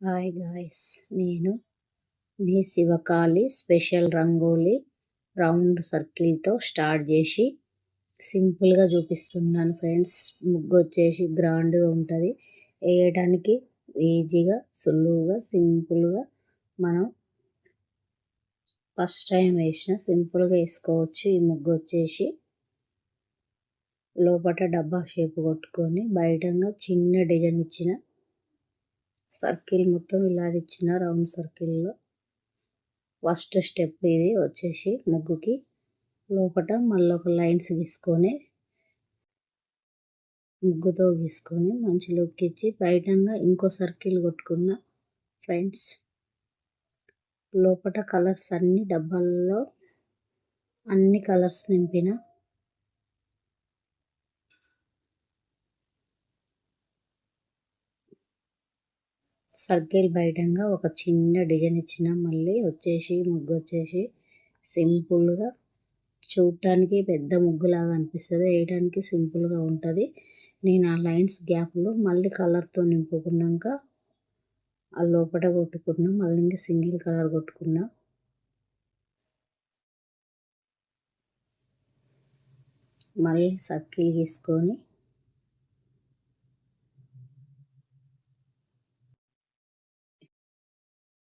Hi guys, నేను మీ శివకాళి special rangoli round సర్కిల్తో start చేసి సింపుల్గా చూపిస్తున్నాను ఫ్రెండ్స్. ముగ్గు వచ్చేసి గ్రాండ్గా ఉంటుంది, వేయడానికి ఈజీగా సులువుగా సింపుల్గా మనం ఫస్ట్ టైం వేసిన సింపుల్గా వేసుకోవచ్చు. ఈ ముగ్గు వచ్చేసి లోపల డబ్బా షేప్ కొట్టుకొని బయటంగా చిన్న డిజైన్ ఇచ్చిన సర్కిల్ మొత్తం ఇలా ఇచ్చిన రౌండ్ సర్కిల్లో ఫస్ట్ స్టెప్ ఇది వచ్చేసి ముగ్గుకి లోపల మళ్ళీ ఒక లైన్స్ గీసుకొని ముగ్గుతో గీసుకొని మంచి లుక్ ఇచ్చి బయటంగా ఇంకో సర్కిల్ కొట్టుకున్న ఫ్రెండ్స్. లోపల కలర్స్ అన్ని డబ్బాల్లో అన్ని కలర్స్ నింపిన సర్కిల్ బయటంగా ఒక చిన్న డిజైన్ ఇచ్చిన మళ్ళీ వచ్చేసి ముగ్గు వచ్చేసి సింపుల్గా చూడటానికి పెద్ద ముగ్గులాగా అనిపిస్తుంది, వేయడానికి సింపుల్గా ఉంటుంది. నేను ఆ లైన్స్ గ్యాప్లో మళ్ళీ కలర్తో నింపుకున్నాక ఆ లోపల కొట్టుకున్నా, మళ్ళీ ఇంకా సింగిల్ కలర్ కొట్టుకున్నా. మళ్ళీ సర్కిల్ గీసుకొని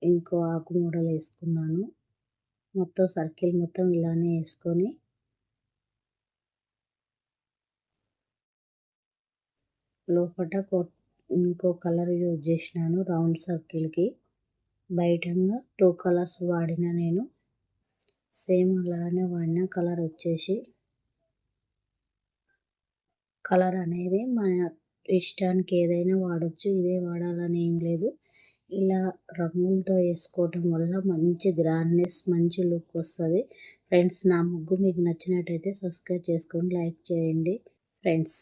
ఇంకో ఆకు మోడల్ వేసుకున్నాను. మొత్తం సర్కిల్ మొత్తం ఇలానే వేసుకొని లోపల ఇంకో కలర్ యూజ్ చేసినాను రౌండ్ సర్కిల్కి. బయటంగా 2 కలర్స్ వాడిన నేను, సేమ్ అలానే వాడిన. కలర్ వచ్చేసి కలర్ అనేది మన ఇష్టానికి ఏదైనా వాడచ్చు, ఇదే వాడాలని ఏం లేదు. ఇలా రంగులతో వేసుకోవటం వల్ల మంచి గ్రాండ్నెస్, మంచి లుక్ వస్తుంది ఫ్రెండ్స్. నా ముగ్గు మీకు నచ్చినట్టయితే సబ్స్క్రైబ్ చేసుకొని లైక్ చేయండి ఫ్రెండ్స్.